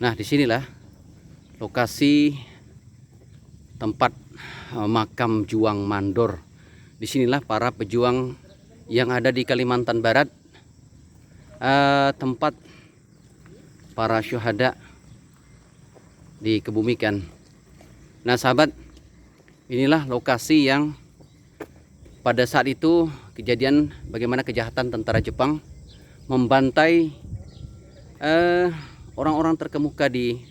Nah, disinilah lokasi tempat makam Juang Mandor. Disinilah para pejuang yang ada di Kalimantan Barat, tempat para syuhada dikebumikan. Nah, sahabat, inilah lokasi yang pada saat itu kejadian bagaimana kejahatan tentara Jepang membantai orang-orang terkemuka di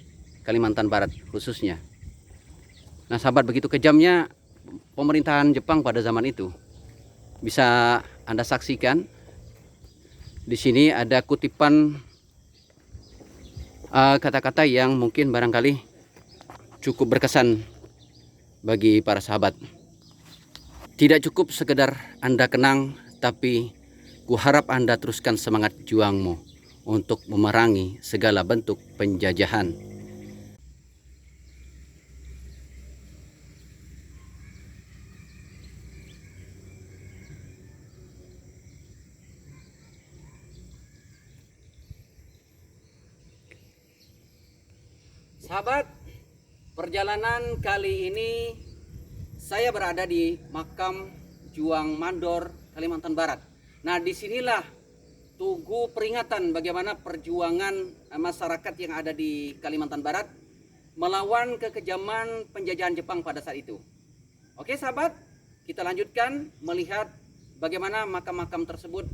Kalimantan Barat khususnya. Nah, sahabat, begitu kejamnya pemerintahan Jepang pada zaman itu. Bisa Anda saksikan di sini ada kutipan kata-kata yang mungkin barangkali cukup berkesan bagi para sahabat. Tidak cukup sekedar Anda kenang, tapi kuharap Anda teruskan semangat juangmu untuk memerangi segala bentuk penjajahan. Sahabat, perjalanan kali ini saya berada di makam Juang Mandor, Kalimantan Barat. Nah, disinilah tugu peringatan bagaimana perjuangan masyarakat yang ada di Kalimantan Barat melawan kekejaman penjajahan Jepang pada saat itu. Oke sahabat, kita lanjutkan melihat bagaimana makam-makam tersebut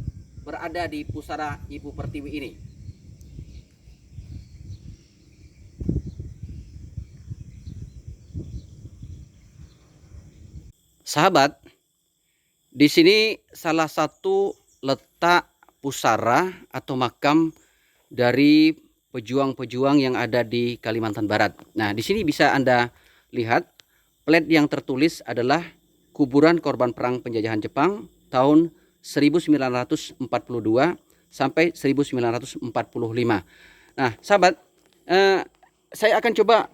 berada di pusara Ibu Pertiwi ini. Sahabat, di sini salah satu letak pusara atau makam dari pejuang-pejuang yang ada di Kalimantan Barat. Nah, di sini bisa Anda lihat plat yang tertulis adalah kuburan korban perang penjajahan Jepang tahun 1942 sampai 1945. Nah, sahabat, saya akan coba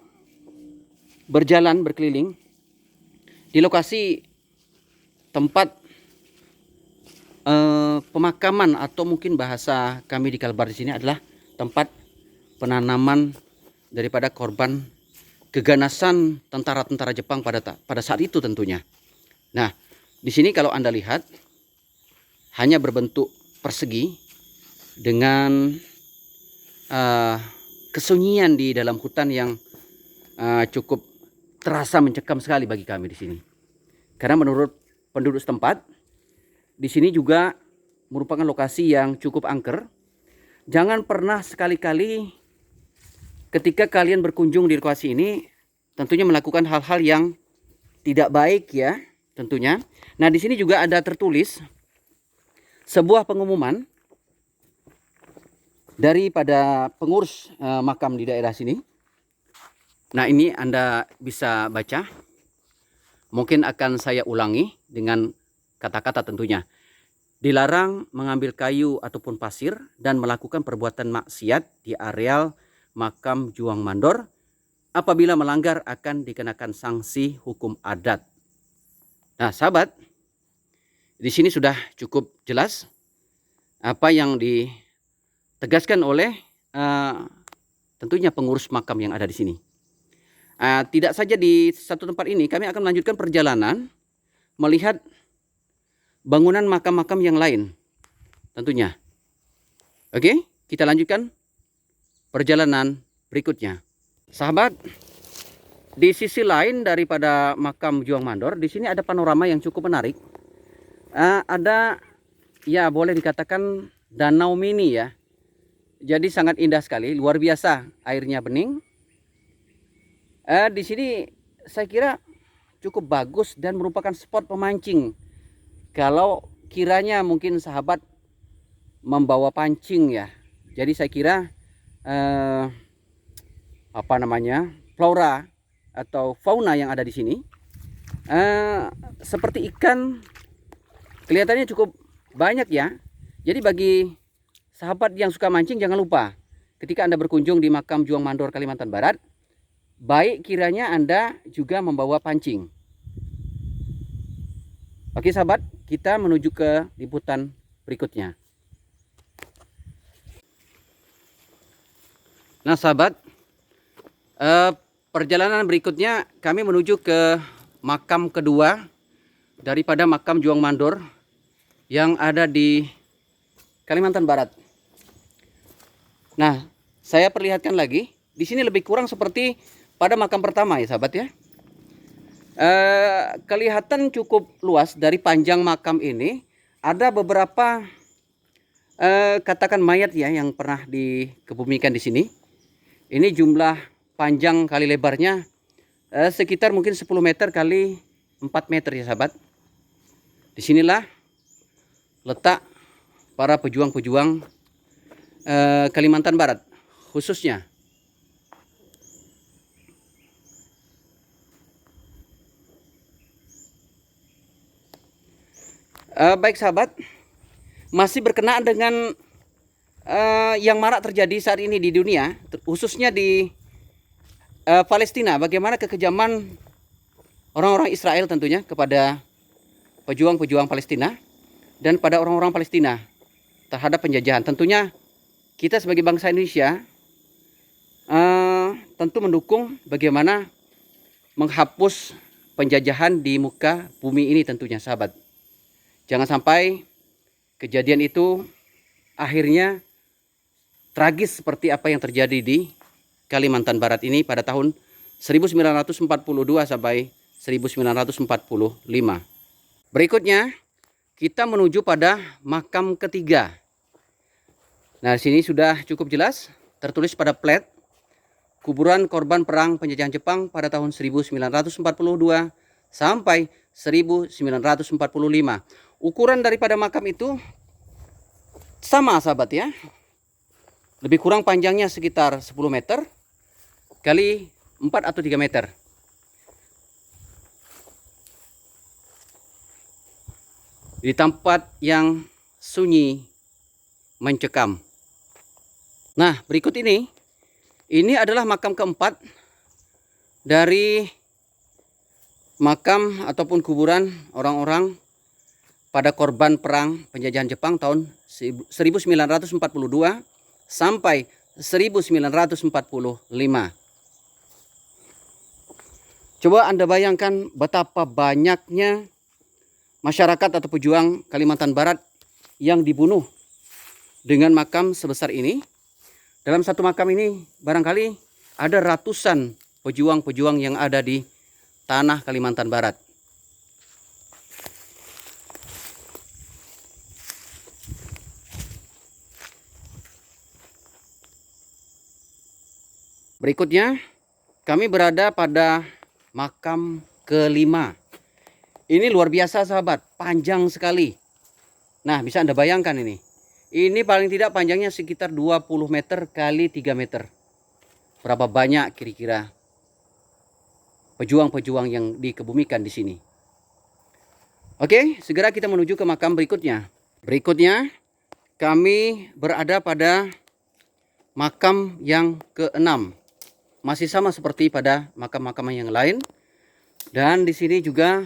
berjalan berkeliling di lokasi tempat pemakaman, atau mungkin bahasa kami di Kalbar di sini adalah tempat penanaman daripada korban keganasan tentara-tentara Jepang pada saat itu tentunya. Nah, di sini kalau Anda lihat hanya berbentuk persegi dengan kesunyian di dalam hutan yang cukup terasa mencekam sekali bagi kami di sini. Karena menurut penduduk setempat, di sini juga merupakan lokasi yang cukup angker. Jangan pernah sekali-kali ketika kalian berkunjung di lokasi ini tentunya melakukan hal-hal yang tidak baik ya, tentunya. Nah, di sini juga ada tertulis sebuah pengumuman daripada pengurus makam di daerah sini. Nah, ini Anda bisa baca. Mungkin akan saya ulangi dengan kata-kata tentunya. Dilarang mengambil kayu ataupun pasir dan melakukan perbuatan maksiat di areal makam Juang Mandor. Apabila melanggar akan dikenakan sanksi hukum adat. Nah, sahabat, di sini sudah cukup jelas apa yang ditegaskan oleh tentunya pengurus makam yang ada di sini. Tidak saja di satu tempat ini, kami akan melanjutkan perjalanan melihat bangunan makam-makam yang lain tentunya. Oke, kita lanjutkan perjalanan berikutnya. Sahabat, di sisi lain daripada makam Juang Mandor, di sini ada panorama yang cukup menarik. Ada, ya boleh dikatakan danau mini ya. Jadi sangat indah sekali, luar biasa, airnya bening. Di sini saya kira cukup bagus dan merupakan spot pemancing. Kalau kiranya mungkin sahabat membawa pancing ya. Jadi saya kira flora atau fauna yang ada di sini seperti ikan kelihatannya cukup banyak ya. Jadi bagi sahabat yang suka mancing, jangan lupa ketika Anda berkunjung di makam Juang Mandor Kalimantan Barat, baik kiranya Anda juga membawa pancing. Oke sahabat, kita menuju ke liputan berikutnya. Nah sahabat, Eh, Perjalanan berikutnya kami menuju ke makam kedua daripada makam Juang Mandor yang ada di Kalimantan Barat. Nah, saya perlihatkan lagi. Di sini lebih kurang seperti pada makam pertama ya sahabat ya. Kelihatan cukup luas dari panjang makam ini. Ada beberapa katakan mayat ya yang pernah dikebumikan di sini. Ini jumlah panjang kali lebarnya sekitar mungkin 10 meter kali 4 meter ya sahabat. Disinilah letak para pejuang-pejuang Kalimantan Barat khususnya. Baik sahabat, masih berkenaan dengan yang marak terjadi saat ini di dunia, khususnya di Palestina. Bagaimana kekejaman orang-orang Israel tentunya kepada pejuang-pejuang Palestina dan pada orang-orang Palestina terhadap penjajahan. Tentunya kita sebagai bangsa Indonesia tentu mendukung bagaimana menghapus penjajahan di muka bumi ini tentunya sahabat. Jangan sampai kejadian itu akhirnya tragis seperti apa yang terjadi di Kalimantan Barat ini pada tahun 1942 sampai 1945. Berikutnya kita menuju pada makam ketiga. Nah, sini sudah cukup jelas tertulis pada plat kuburan korban perang penjajahan Jepang pada tahun 1942 sampai 1945. Ukuran daripada makam itu sama sahabat ya. Lebih kurang panjangnya sekitar 10 meter kali 4 atau 3 meter. Di tempat yang sunyi mencekam. Nah, berikut ini adalah makam keempat dari makam ataupun kuburan orang-orang pada korban perang penjajahan Jepang tahun 1942 sampai 1945. Coba Anda bayangkan betapa banyaknya masyarakat atau pejuang Kalimantan Barat yang dibunuh dengan makam sebesar ini. Dalam satu makam ini barangkali ada ratusan pejuang-pejuang yang ada di tanah Kalimantan Barat. Berikutnya kami berada pada makam kelima. Ini luar biasa sahabat, panjang sekali. Nah, bisa Anda bayangkan ini. Ini paling tidak panjangnya sekitar 20 meter kali 3 meter. Berapa banyak kira-kira pejuang-pejuang yang dikebumikan di sini. Oke, segera kita menuju ke makam berikutnya. Berikutnya kami berada pada makam yang keenam. Masih sama seperti pada makam-makam yang lain. Dan di sini juga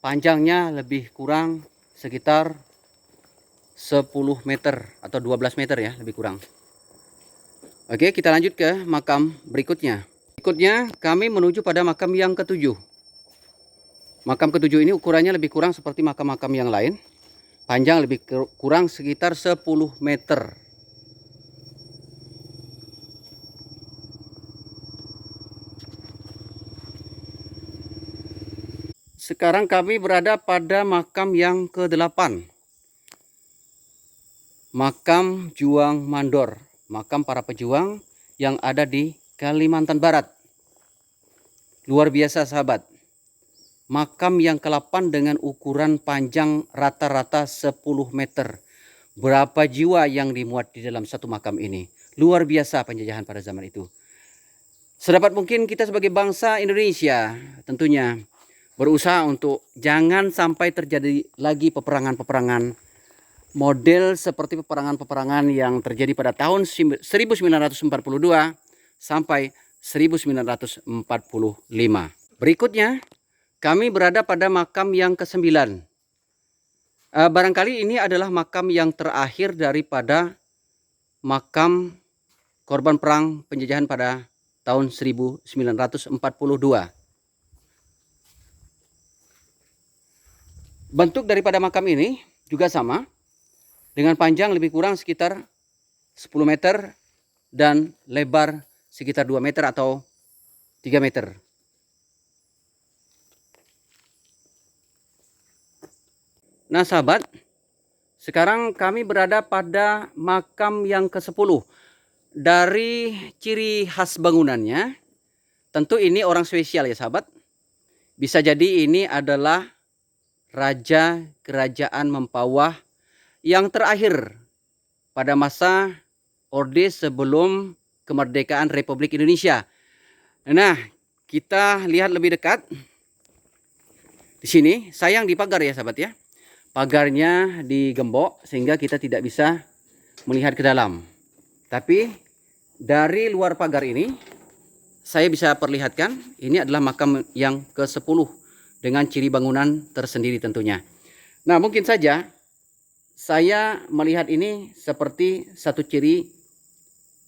panjangnya lebih kurang sekitar 10 meter atau 12 meter ya, lebih kurang. Oke, kita lanjut ke makam berikutnya. Berikutnya kami menuju pada makam yang ketujuh. Makam ketujuh ini ukurannya lebih kurang seperti makam-makam yang lain. Panjang lebih kurang sekitar 10 meter. Sekarang kami berada pada makam yang ke-8. Makam Juang Mandor. Makam para pejuang yang ada di Kalimantan Barat. Luar biasa sahabat. Makam yang ke-8 dengan ukuran panjang rata-rata 10 meter. Berapa jiwa yang dimuat di dalam satu makam ini. Luar biasa penjajahan pada zaman itu. Sedapat mungkin kita sebagai bangsa Indonesia tentunya berusaha untuk jangan sampai terjadi lagi peperangan-peperangan model seperti peperangan-peperangan yang terjadi pada tahun 1942 sampai 1945. Berikutnya kami berada pada makam yang ke-9. Barangkali ini adalah makam yang terakhir daripada makam korban perang penjajahan pada tahun 1942. Bentuk daripada makam ini juga sama, dengan panjang lebih kurang sekitar 10 meter dan lebar sekitar 2 meter atau 3 meter. Nah sahabat, sekarang kami berada pada makam yang ke-10. Dari ciri khas bangunannya, tentu ini orang spesial ya sahabat. Bisa jadi ini adalah raja kerajaan Mempawah yang terakhir pada masa Orde sebelum kemerdekaan Republik Indonesia. Nah, kita lihat lebih dekat. Di sini, sayang di pagar ya sahabat ya. Pagarnya digembok sehingga kita tidak bisa melihat ke dalam. Tapi dari luar pagar ini, saya bisa perlihatkan ini adalah makam yang ke-10 dengan ciri bangunan tersendiri tentunya. Nah, mungkin saja saya melihat ini seperti satu ciri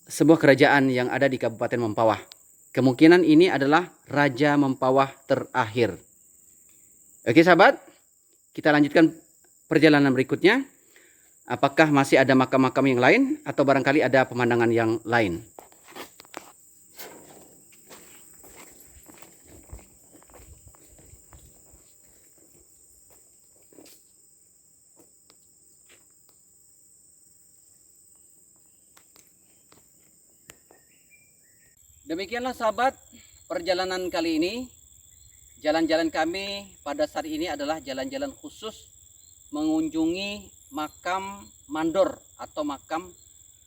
sebuah kerajaan yang ada di Kabupaten Mempawah. Kemungkinan ini adalah Raja Mempawah terakhir. Oke sahabat, kita lanjutkan perjalanan berikutnya. Apakah masih ada makam-makam yang lain atau barangkali ada pemandangan yang lain? Demikianlah sahabat, perjalanan kali ini. Jalan-jalan kami pada saat ini adalah jalan-jalan khusus mengunjungi makam mandor atau makam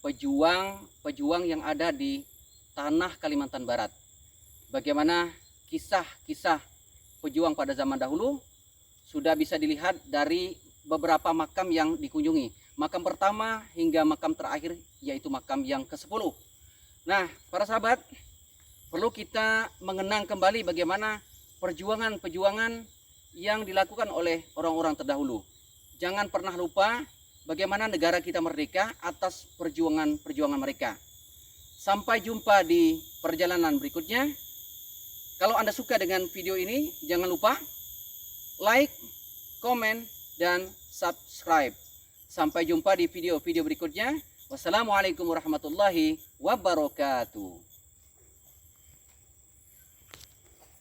pejuang yang ada di tanah Kalimantan Barat. Bagaimana kisah-kisah pejuang pada zaman dahulu sudah bisa dilihat dari beberapa makam yang dikunjungi. Makam pertama hingga makam terakhir yaitu makam yang ke-10. Nah, para sahabat, perlu kita mengenang kembali bagaimana perjuangan-perjuangan yang dilakukan oleh orang-orang terdahulu. Jangan pernah lupa bagaimana negara kita merdeka atas perjuangan-perjuangan mereka. Sampai jumpa di perjalanan berikutnya. Kalau Anda suka dengan video ini, jangan lupa like, komen, dan subscribe. Sampai jumpa di video-video berikutnya. Wassalamualaikum warahmatullahi wabarakatuh.